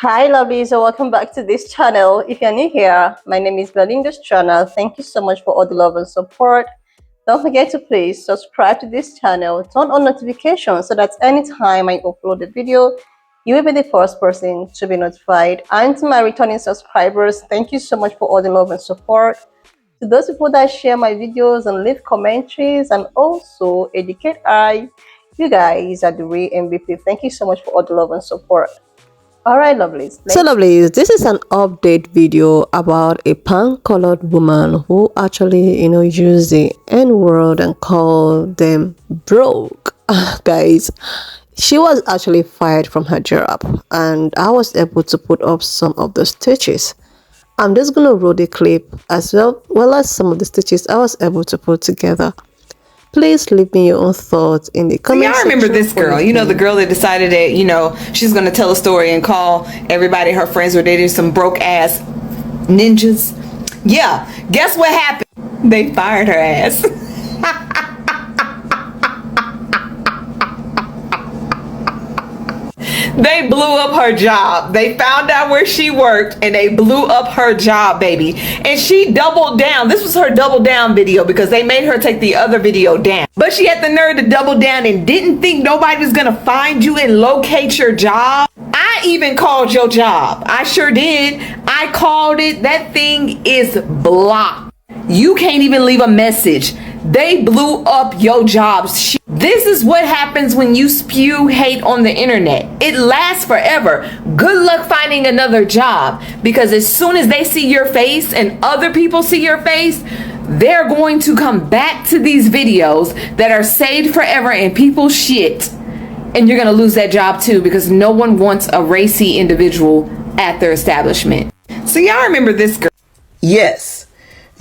Hi lovelies, so welcome back to this channel. If you're new here, my name is Building this channel. Thank you so much for all the love and support. Don't forget to please subscribe to this channel, turn on notifications so that anytime I upload a video, you will be the first person to be notified. And to my returning subscribers, thank you so much for all the love and support. To those people that share my videos and leave commentaries and also educate you guys are the real MVP. Thank you so much for all the love and support. All right, lovelies. So lovelies, this is an update video about a pan-colored woman who actually, used the N-word and called them broke. Guys, she was actually fired from her job and I was able to put up some of the stitches. I'm just going to roll the clip as well as some of the stitches I was able to put together. Please leave me your own thoughts in the comments. I remember this girl, the girl that decided that, she's going to tell a story and call everybody her friends were dating some broke ass ninjas. Yeah, guess what happened? They fired her ass. They blew up her job. They found out where she worked and they blew up her job, baby. And she doubled down. This was her double down video because they made her take the other video down. But she had the nerve to double down and didn't think nobody was going to find you and locate your job. I even called your job. I sure did. I called it. That thing is blocked. You can't even leave a message. They blew up your jobs. This is what happens when you spew hate on the internet. It lasts forever. Good luck finding another job because as soon as they see your face and other people see your face, they're going to come back to these videos that are saved forever in people's shit. And you're going to lose that job too because no one wants a racy individual at their establishment. So y'all remember this girl?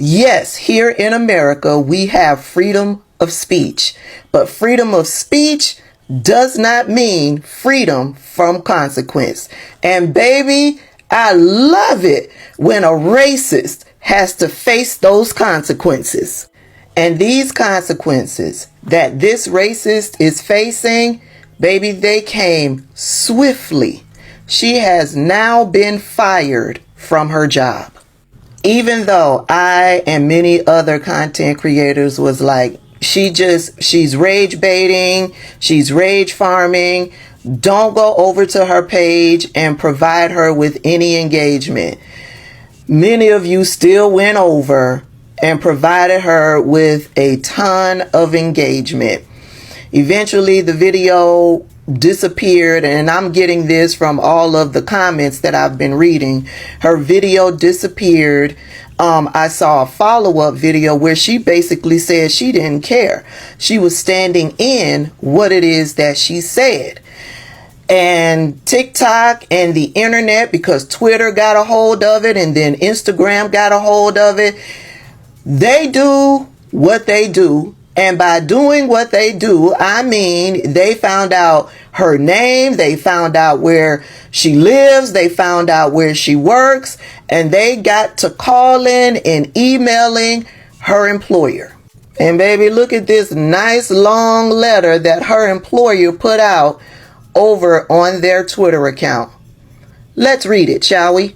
Yes, here in America, we have freedom of speech, but freedom of speech does not mean freedom from consequence. And baby, I love it when a racist has to face those consequences. And these consequences that this racist is facing, baby, they came swiftly. She has now been fired from her job. Even though I and many other content creators was like, she's rage baiting, she's rage farming, don't go over to her page and provide her with any engagement. Many of you still went over and provided her with a ton of engagement. Eventually the video disappeared, and I'm getting this from all of the comments that I've been reading. Her video disappeared. I saw a follow-up video where she basically said she didn't care. She was standing in what it is that she said. And TikTok and the internet, because Twitter got a hold of it and then Instagram got a hold of it, they do what they do. And by doing what they do, I mean, they found out her name, they found out where she lives, they found out where she works, and they got to calling and emailing her employer. And baby, look at this nice long letter that her employer put out over on their Twitter account. Let's read it, shall we?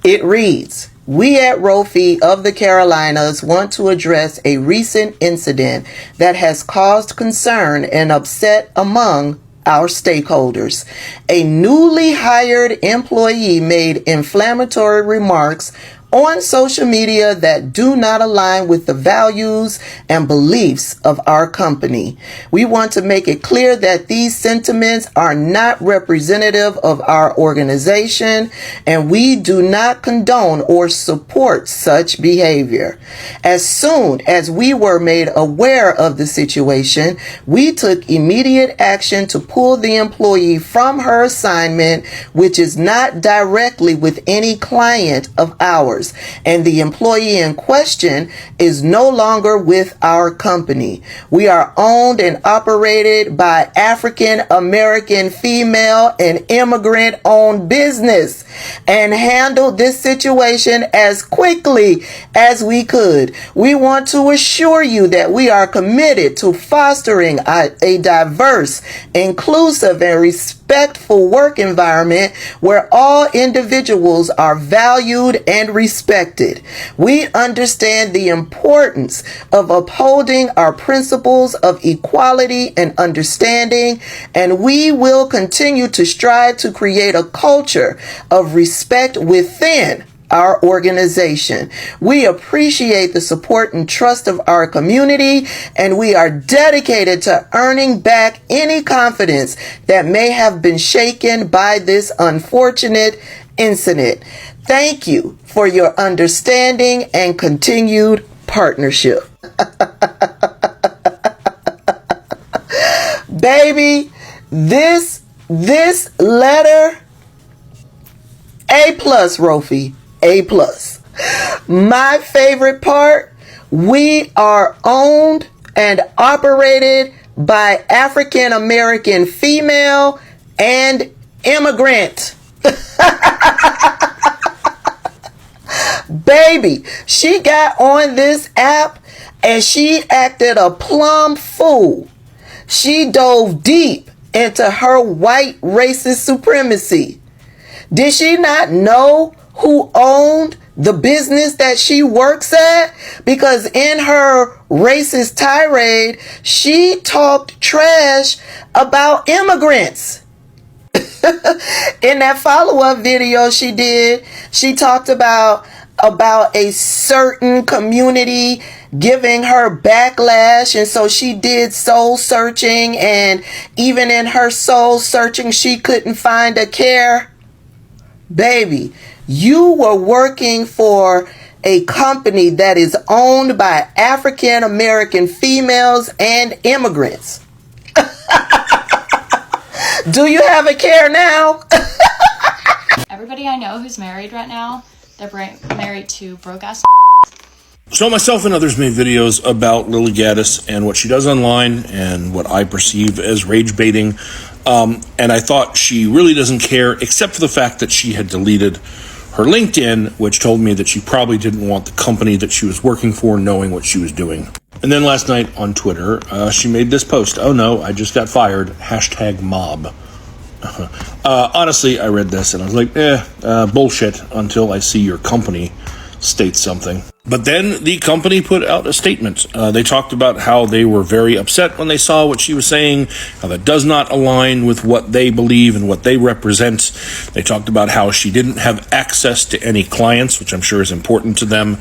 It reads, "We at Rofi of the Carolinas want to address a recent incident that has caused concern and upset among our stakeholders. A newly hired employee made inflammatory remarks on social media that do not align with the values and beliefs of our company. We want to make it clear that these sentiments are not representative of our organization, and we do not condone or support such behavior. As soon as we were made aware of the situation, we took immediate action to pull the employee from her assignment, which is not directly with any client of ours. yours, and the employee in question is no longer with our company. We are owned and operated by African American female and immigrant owned business, and handled this situation as quickly as we could. We want to assure you that we are committed to fostering a diverse, inclusive, and respectful work environment where all individuals are valued and respected. We understand the importance of upholding our principles of equality and understanding, and we will continue to strive to create a culture of respect within our organization. We appreciate the support and trust of our community, and we are dedicated to earning back any confidence that may have been shaken by this unfortunate incident. Thank you for your understanding and continued partnership. Baby, this letter, A+, Rofi. A+. My favorite part, we are owned and operated by African American female and immigrant. Baby, she got on this app and she acted a plumb fool. She dove deep into her white racist supremacy. Did she not know who owned the business that she works at? Because in her racist tirade, she talked trash about immigrants. In that follow-up video she did, she talked about a certain community giving her backlash, and so she did soul searching, and even in her soul searching she couldn't find a care. Baby, you were working for a company that is owned by African American females and immigrants. Do you have a care now? Everybody I know who's married right now, they're married to broke ass. So myself and others made videos about Lily Gaddis and what she does online and what I perceive as rage baiting. And I thought she really doesn't care, except for the fact that she had deleted her LinkedIn, which told me that she probably didn't want the company that she was working for knowing what she was doing. And then last night on Twitter, she made this post. Oh no, I just got fired. #mob. Honestly, I read this and I was like, bullshit, until I see your company state something. But then the company put out a statement. They talked about how they were very upset when they saw what she was saying, how that does not align with what they believe and what they represent. They talked about how she didn't have access to any clients, which I'm sure is important to them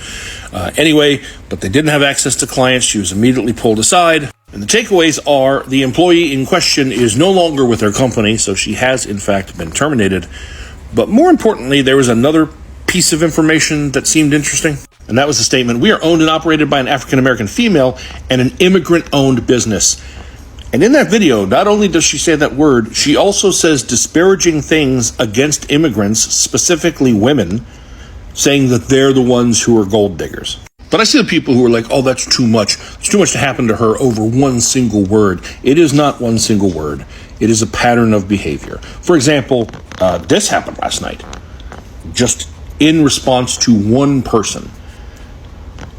anyway, but they didn't have access to clients. She was immediately pulled aside. And the takeaways are the employee in question is no longer with her company, so she has in fact been terminated. But more importantly, there was another piece of information that seemed interesting, and that was the statement, we are owned and operated by an African American female and an immigrant-owned business. And in that video, not only does she say that word, she also says disparaging things against immigrants, specifically women, saying that they're the ones who are gold diggers. But I see the people who are like, oh, that's too much. It's too much to happen to her over one single word. It is not one single word. It is a pattern of behavior. For example, this happened last night, just in response to one person.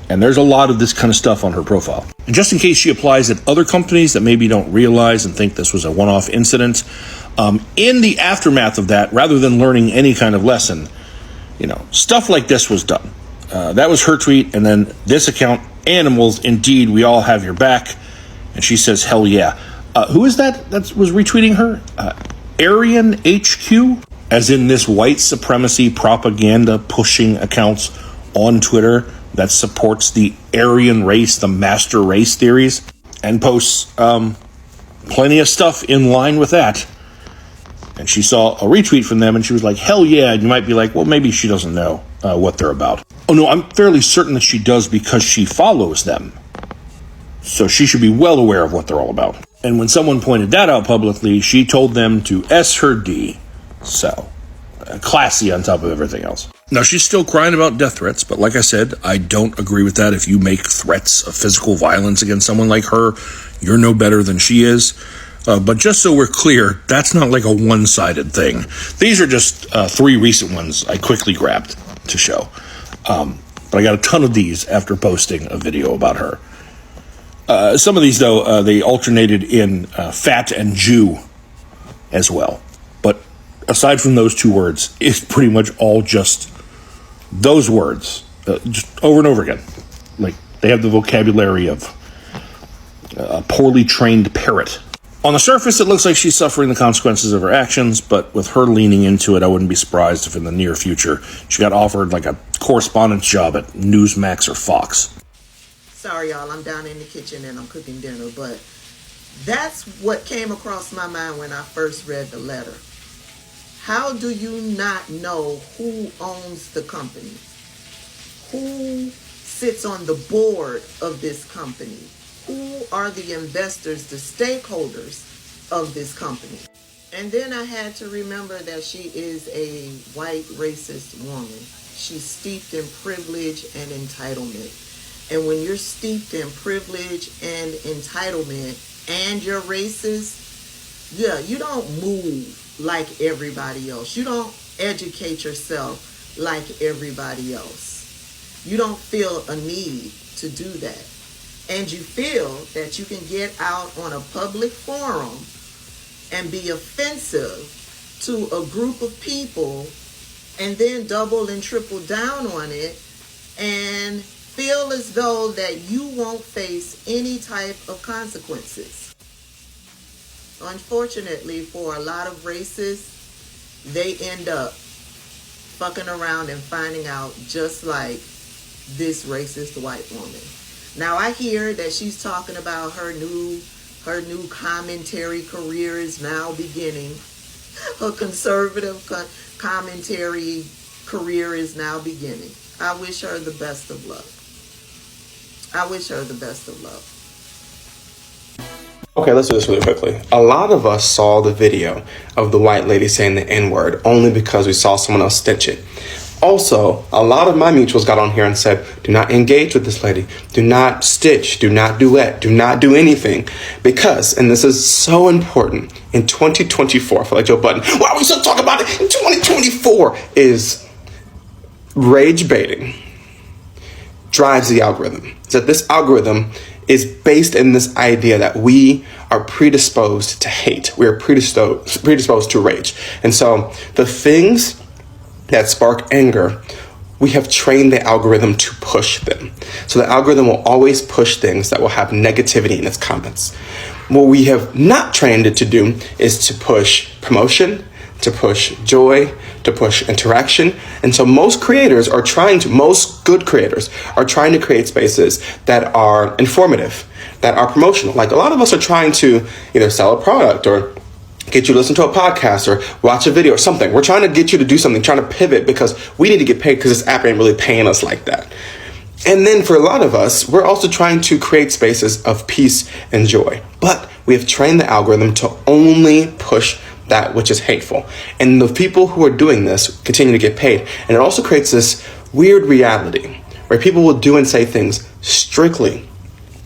And there's a lot of this kind of stuff on her profile. And just in case she applies at other companies that maybe don't realize and think this was a one-off incident, in the aftermath of that, rather than learning any kind of lesson, stuff like this was done. That was her tweet, and then this account, Animals, Indeed, We All Have Your Back. And she says, hell yeah. Who is that was retweeting her? Aryan HQ? As in this white supremacy propaganda pushing accounts on Twitter that supports the Aryan race, the master race theories, and posts plenty of stuff in line with that. And she saw a retweet from them and she was like, hell yeah. And you might be like, well, maybe she doesn't know what they're about. Oh no, I'm fairly certain that she does because she follows them. So she should be well aware of what they're all about. And when someone pointed that out publicly, she told them to S her D. So, classy on top of everything else. Now, she's still crying about death threats, but like I said, I don't agree with that. If you make threats of physical violence against someone like her, you're no better than she is. But just so we're clear, that's not like a one-sided thing. These are just 3 recent ones I quickly grabbed to show. But I got a ton of these after posting a video about her. Some of these, though, they alternated in fat and Jew as well. But aside from those 2 words, it's pretty much all just those words, just over and over again. Like, they have the vocabulary of a poorly trained parrot. On the surface, it looks like she's suffering the consequences of her actions, but with her leaning into it, I wouldn't be surprised if in the near future she got offered like a correspondence job at Newsmax or Fox. Sorry, y'all, I'm down in the kitchen and I'm cooking dinner, but that's what came across my mind when I first read the letter. How do you not know who owns the company? Who sits on the board of this company? Who are the investors, the stakeholders of this company? And then I had to remember that she is a white racist woman. She's steeped in privilege and entitlement. And when you're steeped in privilege and entitlement and you're racist, yeah, you don't move like everybody else. You don't educate yourself like everybody else. You don't feel a need to do that. And you feel that you can get out on a public forum and be offensive to a group of people and then double and triple down on it and feel as though that you won't face any type of consequences. Unfortunately, for a lot of racists, they end up fucking around and finding out just like this racist white woman. Now I hear that she's talking about her new commentary career is now beginning. Her conservative commentary career is now beginning. I wish her the best of luck. I wish her the best of luck. Okay, let's do this really quickly. A lot of us saw the video of the white lady saying the N-word only because we saw someone else stitch it. Also, a lot of my mutuals got on here and said, do not engage with this lady. Do not stitch. Do not duet. Do not do anything. Because, and this is so important, in 2024, I feel like Joe Budden, why are we still talking about it? In 2024 is rage baiting drives the algorithm. So this algorithm is based in this idea that we are predisposed to hate. We are predisposed to rage. And so the things that spark anger, we have trained the algorithm to push them. So the algorithm will always push things that will have negativity in its comments. What we have not trained it to do is to push promotion, to push joy, to push interaction. And so most good creators are trying to create spaces that are informative, that are promotional. Like a lot of us are trying to either sell a product or get you to listen to a podcast or watch a video or something. We're trying to get you to do something, trying to pivot because we need to get paid because this app ain't really paying us like that. And then for a lot of us, we're also trying to create spaces of peace and joy. But we have trained the algorithm to only push that which is hateful. And the people who are doing this continue to get paid. And it also creates this weird reality where people will do and say things strictly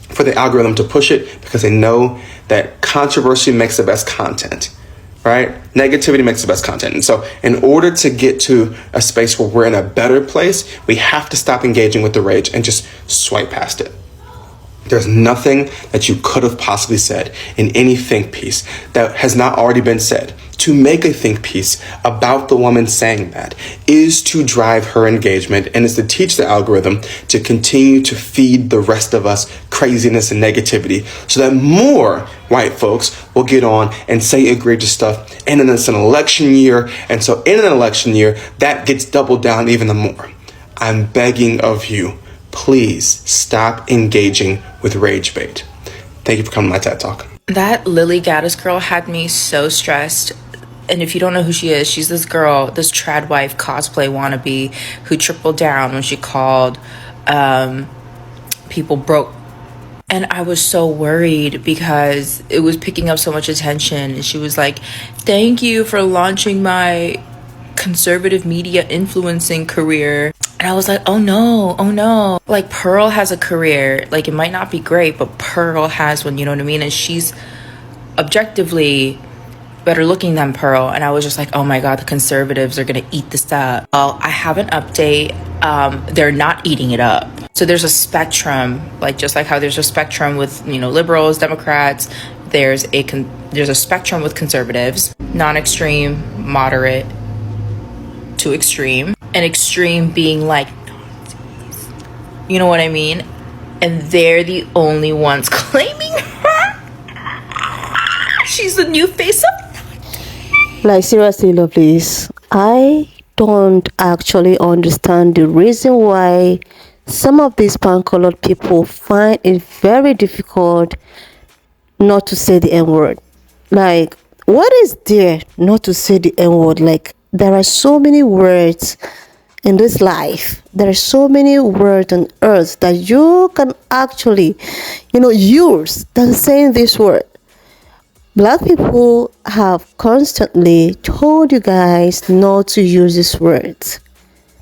for the algorithm to push it because they know that controversy makes the best content, right? Negativity makes the best content. And so in order to get to a space where we're in a better place, we have to stop engaging with the rage and just swipe past it. There's nothing that you could have possibly said in any think piece that has not already been said. To make a think piece about the woman saying that is to drive her engagement and is to teach the algorithm to continue to feed the rest of us craziness and negativity so that more white folks will get on and say egregious stuff. And then it's an election year. And so in an election year, that gets doubled down even more. I'm begging of you, please stop engaging with rage bait. Thank you for coming to my TED Talk. That Lily Gaddis girl had me so stressed. And if you don't know who she is, she's this girl, this trad wife cosplay wannabe who tripled down when she called people broke. And I was so worried because it was picking up so much attention. And she was like, thank you for launching my conservative media influencing career. And I was like, oh no, oh no. Like, Pearl has a career. Like, it might not be great, but Pearl has one, you know what I mean? And she's objectively better looking than Pearl. And I was just like, oh my God, the conservatives are gonna eat this up. Well, I have an update. They're not eating it up. So there's a spectrum, like just like how there's a spectrum with, you know, liberals, Democrats, there's a spectrum with conservatives, non-extreme, moderate to extreme, and extreme being like, you know what I mean? And they're the only ones claiming her. She's the new face of. Like, seriously, lovelies, I don't actually understand the reason why some of these pan-colored people find it very difficult not to say the N-word. Like, what is there not to say the N-word? Like, there are so many words in this life. There are so many words on earth that you can actually, use than saying this word. Black people have constantly told you guys not to use these words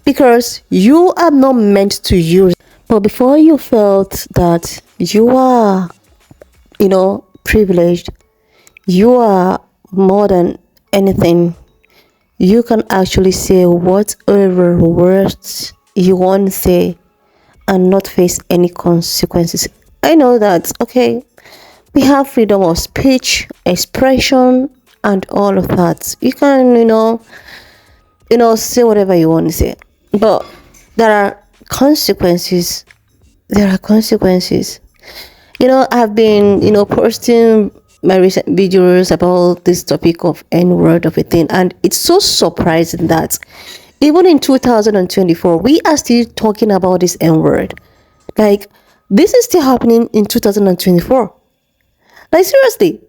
because you are not meant to use. But before you felt that you are, privileged, you are more than anything, you can actually say whatever words you want to say and not face any consequences. I know that, okay, we have freedom of speech, expression, and all of that. You can, say whatever you want to say. But there are consequences. There are consequences. I've been, posting my recent videos about this topic of N-word of a thing. And it's so surprising that even in 2024, we are still talking about this N-word. Like, this is still happening in 2024. Like, seriously,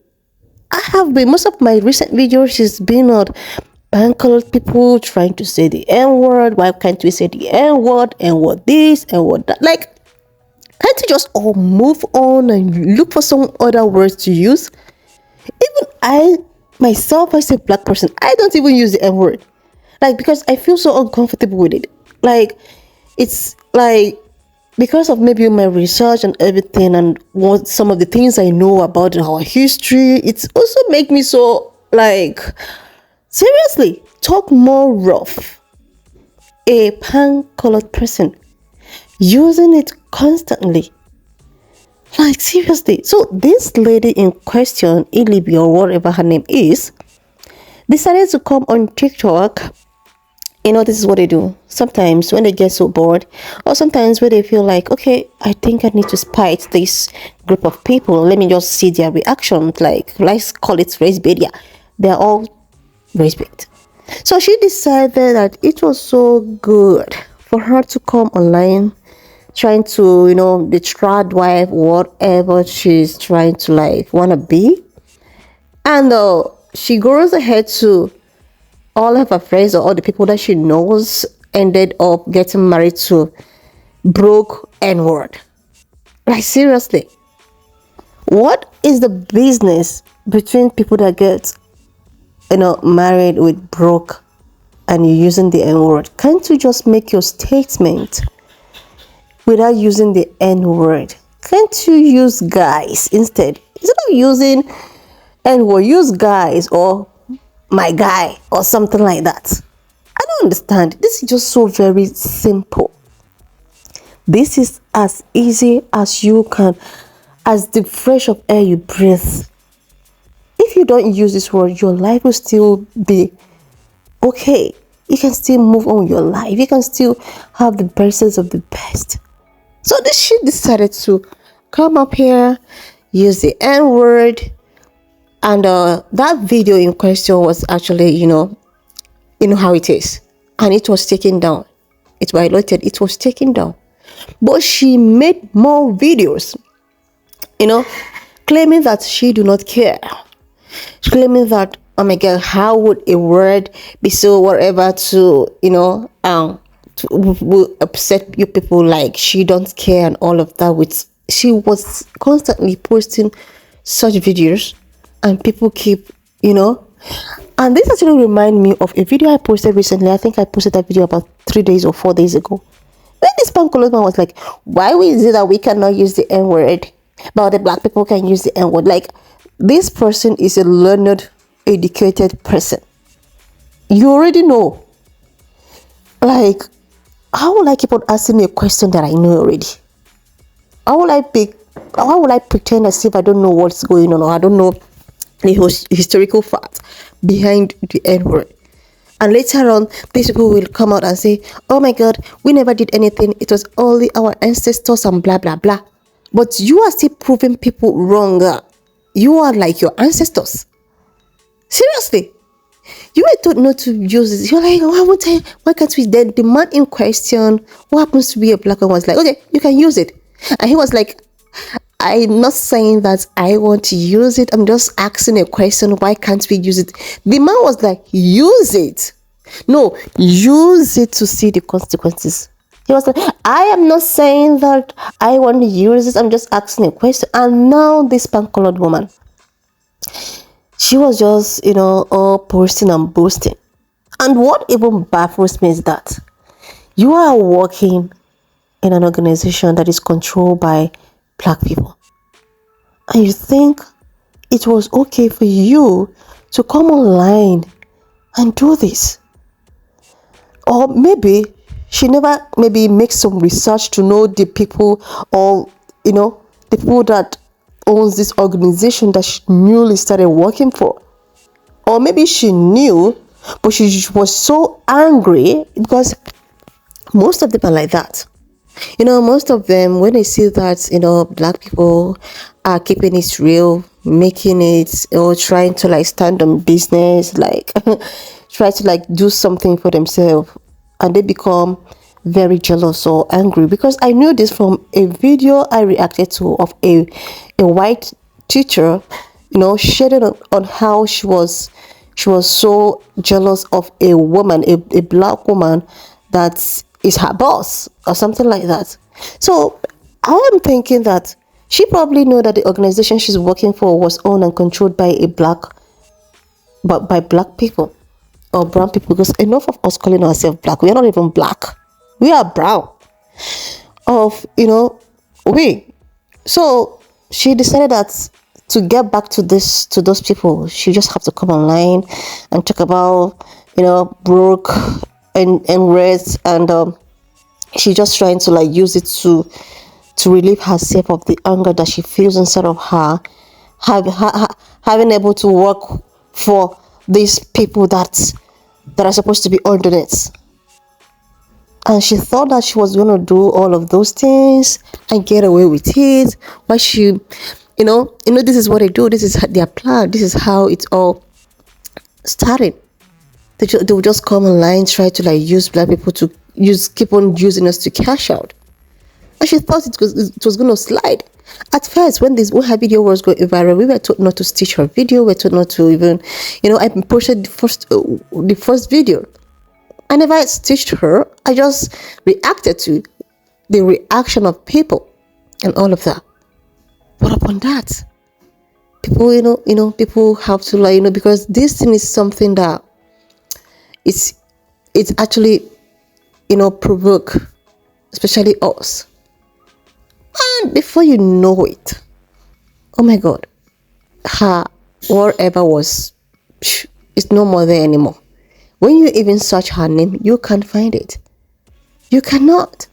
I have been, most of my recent videos has been on pan-colored people trying to say the N-word. Why can't we say the N-word? And what this and what that? Like, can't you just all move on and look for some other words to use? Even I, myself, as a black person, I don't even use the N-word. Like, because I feel so uncomfortable with it. Like, it's like, because of maybe my research and everything and what some of the things I know about our history, it's also make me so, like, seriously, talk more rough. A pan-colored person using it constantly. Like, seriously. So this lady in question, Ilibi or whatever her name is, decided to come on TikTok. This is what they do. Sometimes when they get so bored, or sometimes when they feel like, okay, I think I need to spite this group of people. Let me just see their reactions. Like, let's call it race bait. Yeah, they're all race bait. So she decided that it was so good for her to come online, trying to, the trad wife, whatever she's trying to, like, want to be. And she goes ahead to all of her friends or all the people that she knows ended up getting married to broke N-word. Like, seriously, what is the business between people that get, married with broke and you're using the N-word? Can't you just make your statement without using the N-word? Can't you use guys instead? Instead of using N-word, use guys or my guy or something like that. I don't understand. This is just so very simple. This is as easy as you can, as the fresh of air you breathe. If you don't use this word, your life will still be okay. You can still move on with your life. You can still have the best of the best. So this shit decided to come up here, use the N-word. And that video in question was actually, how it is. And it was taken down. It violated. It was taken down. But she made more videos, claiming that she do not care. Claiming that, oh my God, how would a word be so whatever to, will upset you people, like she don't care and all of that. She was constantly posting such videos. And people keep, And this actually remind me of a video I posted recently. I think I posted that video about 3 days or 4 days ago. When this Pancolo's man was like, why is it that we cannot use the N-word, but the black people can use the N-word? Like, this person is a learned, educated person. You already know. Like, how will I keep on asking a question that I know already? How will I pretend as if I don't know what's going on, or I don't know the historical facts behind the N-word? And later on, these people will come out and say, oh my God, we never did anything. It was only our ancestors and blah, blah, blah. But you are still proving people wrong. You are like your ancestors. Seriously. You were told not to use this. You're like, why can't we? Then the man in question, who happens to be a black one, was like, okay, you can use it. And he was like, I'm not saying that I want to use it. I'm just asking a question. Why can't we use it? The man was like, use it. No, use it to see the consequences. He was like, I am not saying that I want to use it. I'm just asking a question. And now this pan-colored woman, she was just, all posting and boasting. And what even baffles me is that you are working in an organization that is controlled by black people, and you think it was okay for you to come online and do this. Or maybe she never makes some research to know the people, or the people that owns this organization that she newly started working for. Or maybe she knew, but she was so angry because most of them are like that. Most of them, when they see that, black people are keeping it real, making it, or trying to like stand on business, like try to like do something for themselves, and they become very jealous or angry. Because I knew this from a video I reacted to of a white teacher, shedding on how she was so jealous of a woman, a black woman that is her boss or something like that. So I am thinking that she probably knew that the organization she's working for was owned and controlled by by black people or brown people. Because enough of us calling ourselves black. We are not even black. We are brown. So she decided that to get back to those people, she just have to come online and talk about broke and rest, and she's just trying to like use it to relieve herself of the anger that she feels inside of her, having able to work for these people that are supposed to be underneath. And she thought that she was going to do all of those things and get away with it. But she, this is what they do. This is their plan. This is how it's all started. They will just come online, try to like use black people to keep on using us to cash out. And she thought it was going to slide. At first, when her video was going viral, we were told not to stitch her video. We were told not to even, I posted the first video. I never stitched her. I just reacted to the reaction of people and all of that. But upon that, people, people have to like, because this thing is something that it's actually, provoke, especially us. And before you know it, oh my God, her whatever was, it's no more there anymore. When you even search her name, you can't find it. You cannot.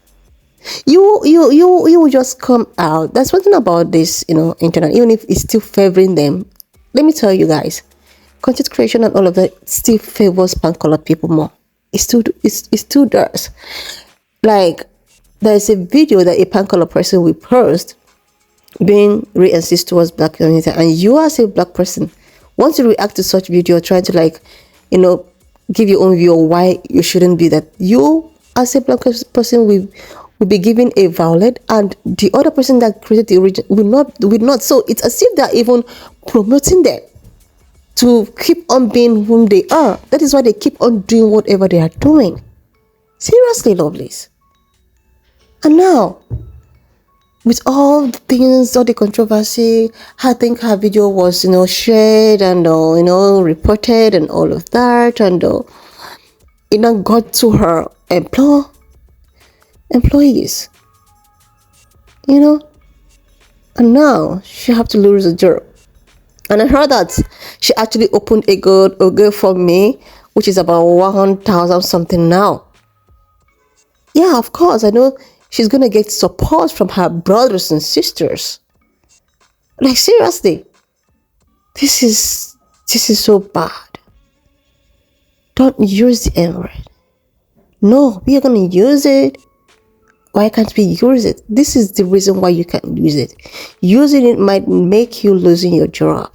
You will just come out. There's something about this, internet, even if it's still favoring them. Let me tell you guys, content creation and all of that still favors pan-colored people more. It still does. Like, there's a video that a pan-colored person will post being racist towards black community, and you as a black person, once you react to such video, trying to like, give your own view on why you shouldn't be that, you as a black person will be given a violet, and the other person that created the origin will not. So it's as if they're even promoting them to keep on being whom they are. That is why they keep on doing whatever they are doing. Seriously, lovelies. And now with all the things, all the controversy, I think her video was, shared and, reported and all of that. And, got to her employees, and now she have to lose a job. And I heard that she actually opened a good for me, which is about 1,000 something now. Yeah, of course, I know she's gonna get support from her brothers and sisters. Like, seriously, this is so bad. Don't use the N-word. No, we are gonna use it. Why can't we use it? This is the reason why you can't use it. Using it might make you losing your job.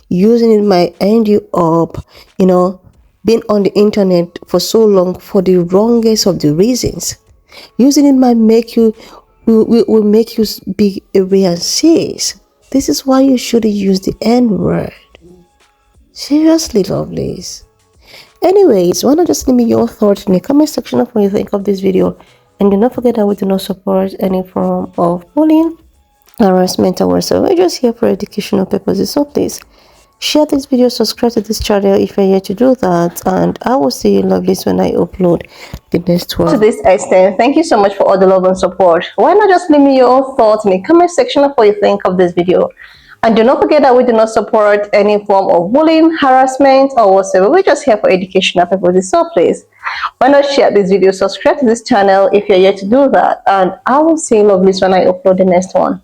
Using it might end you up, being on the internet for so long for the wrongest of the reasons. Using it might make you, will make you be a racist. This is why you shouldn't use the N-word. Seriously, lovelies. Anyways, why not just leave me your thoughts in the comment section of what you think of this video. And do not forget that we do not support any form of bullying, harassment, or whatsoever. We're just here for educational purposes. So please share this video, subscribe to this channel if you're here to do that, and I will see you lovelies when I upload the next one. To this extent, thank you so much for all the love and support. Why not just leave me your thoughts in the comment section of what you think of this video. And do not forget that we do not support any form of bullying, harassment, or whatsoever. We're just here for educational purposes. So please, why not share this video, subscribe to this channel if you're yet to do that. And I will see you lovelies when I upload the next one.